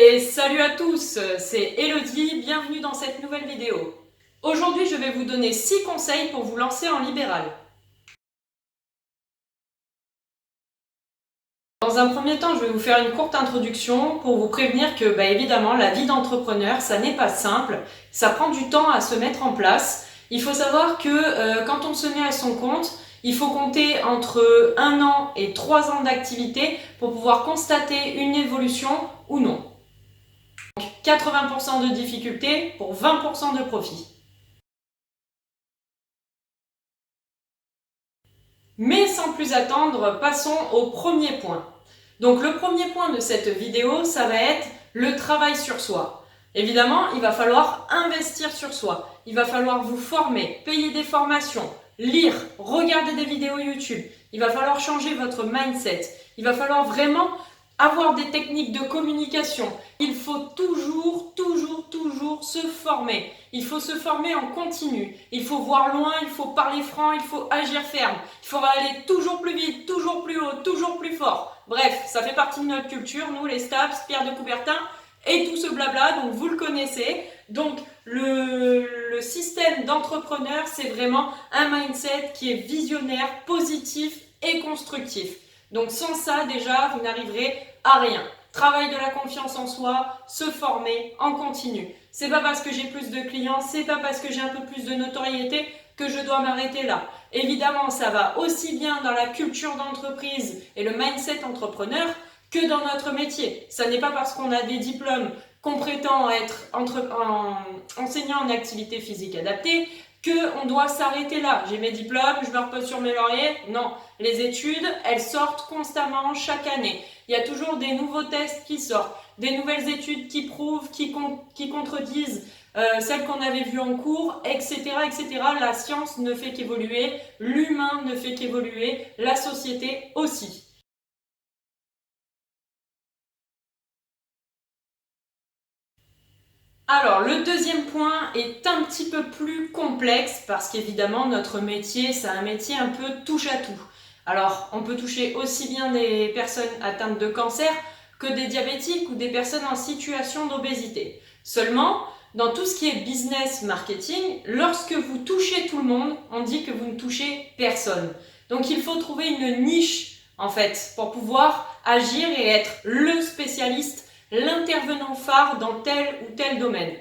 Et salut à tous, c'est Elodie, bienvenue dans cette nouvelle vidéo. Aujourd'hui, je vais vous donner 6 conseils pour vous lancer en libéral. Dans un premier temps, je vais vous faire une courte introduction pour vous prévenir que, évidemment, la vie d'entrepreneur, ça n'est pas simple, ça prend du temps à se mettre en place. Il faut savoir que quand on se met à son compte, il faut compter entre 1 an et 3 ans d'activité pour pouvoir constater une évolution ou non. 80% de difficulté pour 20% de profit. Mais sans plus attendre, passons au premier point. Donc le premier point de cette vidéo, ça va être le travail sur soi. Évidemment, il va falloir investir sur soi. Il va falloir vous former, payer des formations, lire, regarder des vidéos YouTube. Il va falloir changer votre mindset. Il va falloir vraiment avoir des techniques de communication. Il faut toujours se former. Il faut se former en continu. Il faut voir loin, il faut parler franc, il faut agir ferme. Il faut aller toujours plus vite, toujours plus haut, toujours plus fort. Bref, ça fait partie de notre culture, nous les Staps, Pierre de Coubertin et tout ce blabla, donc vous le connaissez. Donc le système d'entrepreneur, c'est vraiment un mindset qui est visionnaire, positif et constructif. Donc sans ça, déjà, vous n'arriverez à rien. Travail de la confiance en soi, se former en continu. C'est pas parce que j'ai plus de clients, c'est pas parce que j'ai un peu plus de notoriété que je dois m'arrêter là. Évidemment, ça va aussi bien dans la culture d'entreprise et le mindset entrepreneur que dans notre métier. Ça n'est pas parce qu'on a des diplômes, qu'on prétend être enseignant en activité physique adaptée, qu'on doit s'arrêter là. J'ai mes diplômes, je me repose sur mes lauriers. Non, les études, elles sortent constamment chaque année. Il y a toujours des nouveaux tests qui sortent, des nouvelles études qui prouvent, qui contredisent celles qu'on avait vues en cours, etc., etc. La science ne fait qu'évoluer, l'humain ne fait qu'évoluer, la société aussi. Alors, le deuxième point est un petit peu plus complexe parce qu'évidemment, notre métier, c'est un métier un peu touche à tout. Alors, on peut toucher aussi bien des personnes atteintes de cancer que des diabétiques ou des personnes en situation d'obésité. Seulement, dans tout ce qui est business marketing, lorsque vous touchez tout le monde, on dit que vous ne touchez personne. Donc, il faut trouver une niche, en fait, pour pouvoir agir et être le spécialiste, l'intervenant phare dans tel ou tel domaine.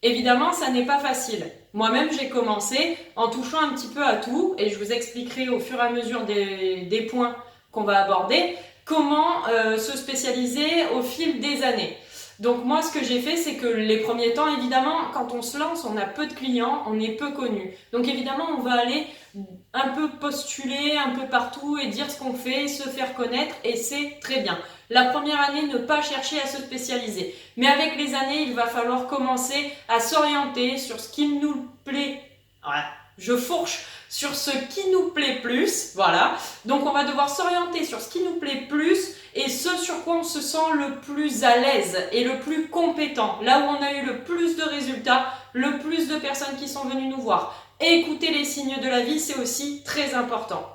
Évidemment, ça n'est pas facile. Moi-même, j'ai commencé en touchant un petit peu à tout et je vous expliquerai au fur et à mesure des points qu'on va aborder comment se spécialiser au fil des années. Donc moi, ce que j'ai fait, c'est que les premiers temps, évidemment, quand on se lance, on a peu de clients, on est peu connu. Donc évidemment, on va aller un peu postuler un peu partout et dire ce qu'on fait, se faire connaître et c'est très bien. La première année, ne pas chercher à se spécialiser. Mais avec les années, il va falloir commencer à s'orienter sur ce qui nous plaît. Voilà, je fourche sur ce qui nous plaît plus. Voilà. Donc on va devoir s'orienter sur ce qui nous plaît plus et ce sur quoi on se sent le plus à l'aise et le plus compétent. Là où on a eu le plus de résultats, le plus de personnes qui sont venues nous voir. Et écouter les signes de la vie, c'est aussi très important.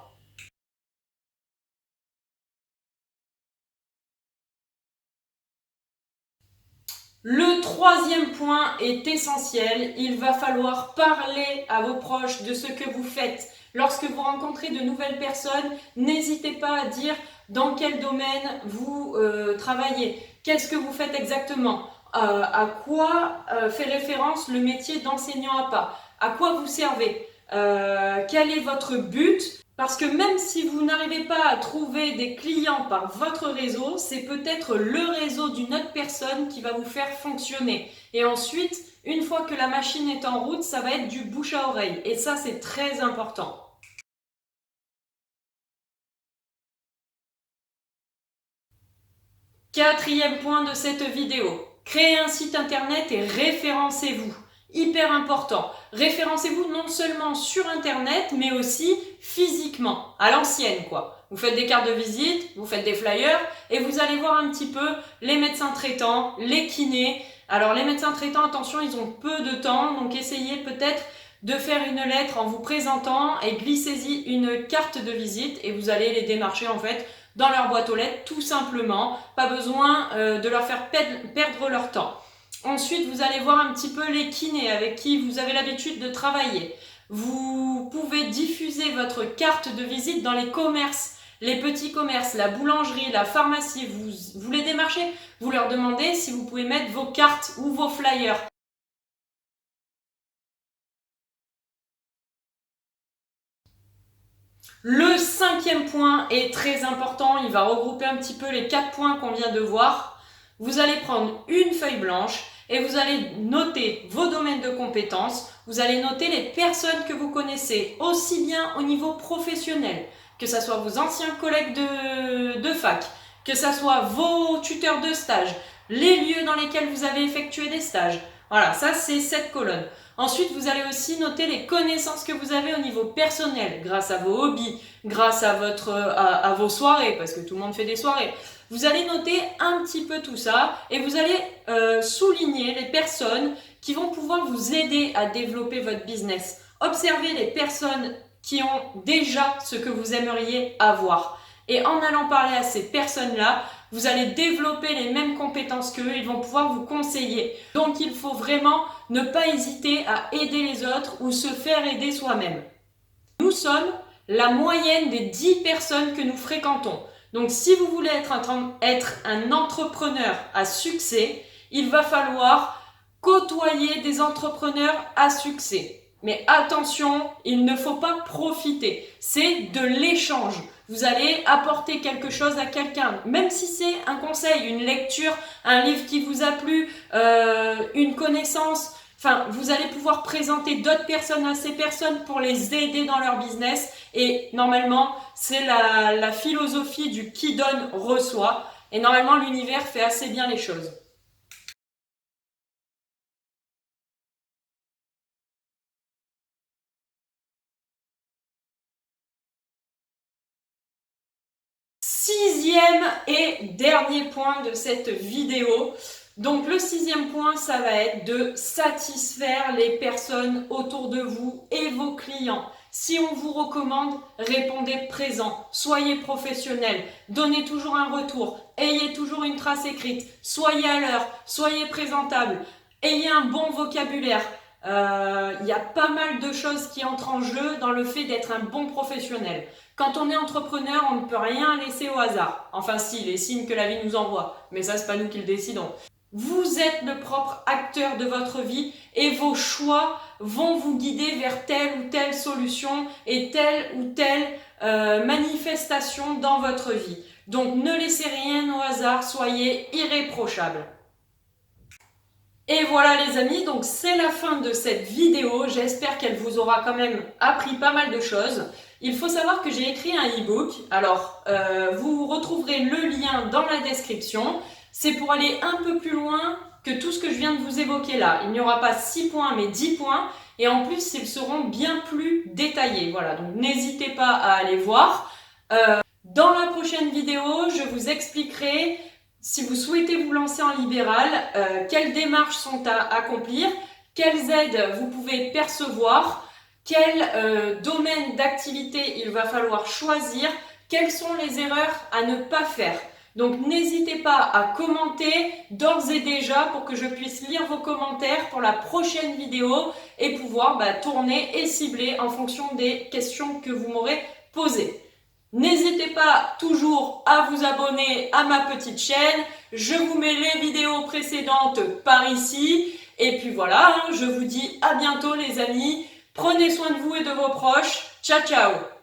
Le troisième point est essentiel, il va falloir parler à vos proches de ce que vous faites. Lorsque vous rencontrez de nouvelles personnes, n'hésitez pas à dire dans quel domaine vous travaillez, qu'est-ce que vous faites exactement, à quoi fait référence le métier d'enseignant à pas, à quoi vous servez, quel est votre but. Parce que même si vous n'arrivez pas à trouver des clients par votre réseau, c'est peut-être le réseau d'une autre personne qui va vous faire fonctionner. Et ensuite, une fois que la machine est en route, ça va être du bouche à oreille. Et ça, c'est très important. Quatrième point de cette vidéo. Créez un site internet et référencez-vous. Hyper important. Référencez-vous non seulement sur internet, mais aussi physiquement, à l'ancienne quoi. Vous faites des cartes de visite, vous faites des flyers et vous allez voir un petit peu les médecins traitants, les kinés. Alors les médecins traitants, attention, ils ont peu de temps, donc essayez peut-être de faire une lettre en vous présentant et glissez-y une carte de visite et vous allez les démarcher en fait dans leur boîte aux lettres, tout simplement. Pas besoin de leur faire perdre leur temps. Ensuite, vous allez voir un petit peu les kinés avec qui vous avez l'habitude de travailler. Vous pouvez diffuser votre carte de visite dans les commerces, les petits commerces, la boulangerie, la pharmacie. Vous les démarchez, vous leur demandez si vous pouvez mettre vos cartes ou vos flyers. Le 5e point est très important, il va regrouper un petit peu les 4 points qu'on vient de voir. Vous allez prendre une feuille blanche et vous allez noter vos domaines de compétences, vous allez noter les personnes que vous connaissez, aussi bien au niveau professionnel, que ce soit vos anciens collègues de fac, que ce soit vos tuteurs de stage, les lieux dans lesquels vous avez effectué des stages. Voilà, ça c'est cette colonne. Ensuite, vous allez aussi noter les connaissances que vous avez au niveau personnel, grâce à vos hobbies, grâce à vos soirées, parce que tout le monde fait des soirées. Vous allez noter un petit peu tout ça et vous allez souligner les personnes qui vont pouvoir vous aider à développer votre business. Observez les personnes qui ont déjà ce que vous aimeriez avoir. Et en allant parler à ces personnes-là, vous allez développer les mêmes compétences qu'eux, ils vont pouvoir vous conseiller. Donc il faut vraiment ne pas hésiter à aider les autres ou se faire aider soi-même. Nous sommes la moyenne des 10 personnes que nous fréquentons. Donc si vous voulez être un entrepreneur à succès, il va falloir côtoyer des entrepreneurs à succès. Mais attention, il ne faut pas profiter, c'est de l'échange. Vous allez apporter quelque chose à quelqu'un, même si c'est un conseil, une lecture, un livre qui vous a plu, une connaissance. Enfin, vous allez pouvoir présenter d'autres personnes à ces personnes pour les aider dans leur business. Et normalement, c'est la philosophie du qui donne reçoit. Et normalement, l'univers fait assez bien les choses. Sixième et dernier point de cette vidéo. Donc le 6e point, ça va être de satisfaire les personnes autour de vous et vos clients. Si on vous recommande, répondez présent, soyez professionnel, donnez toujours un retour, ayez toujours une trace écrite, soyez à l'heure, soyez présentable, ayez un bon vocabulaire. Il y a pas mal de choses qui entrent en jeu dans le fait d'être un bon professionnel. Quand on est entrepreneur, on ne peut rien laisser au hasard. Enfin si, les signes que la vie nous envoie, mais ça c'est pas nous qui le décidons. Vous êtes le propre acteur de votre vie et vos choix vont vous guider vers telle ou telle solution et telle ou telle manifestation dans votre vie. Donc ne laissez rien au hasard, soyez irréprochable. Et voilà les amis, donc c'est la fin de cette vidéo. J'espère qu'elle vous aura quand même appris pas mal de choses. Il faut savoir que j'ai écrit un e-book. Alors, vous retrouverez le lien dans la description. C'est pour aller un peu plus loin que tout ce que je viens de vous évoquer là. Il n'y aura pas 6 points, mais 10 points. Et en plus, ils seront bien plus détaillés. Voilà, donc n'hésitez pas à aller voir. Dans la prochaine vidéo, je vous expliquerai, si vous souhaitez vous lancer en libéral, quelles démarches sont à accomplir, quelles aides vous pouvez percevoir, quel domaine d'activité il va falloir choisir, quelles sont les erreurs à ne pas faire. Donc n'hésitez pas à commenter d'ores et déjà pour que je puisse lire vos commentaires pour la prochaine vidéo et pouvoir tourner et cibler en fonction des questions que vous m'aurez posées. N'hésitez pas toujours à vous abonner à ma petite chaîne. Je vous mets les vidéos précédentes par ici. Et puis voilà, je vous dis à bientôt les amis. Prenez soin de vous et de vos proches. Ciao, ciao!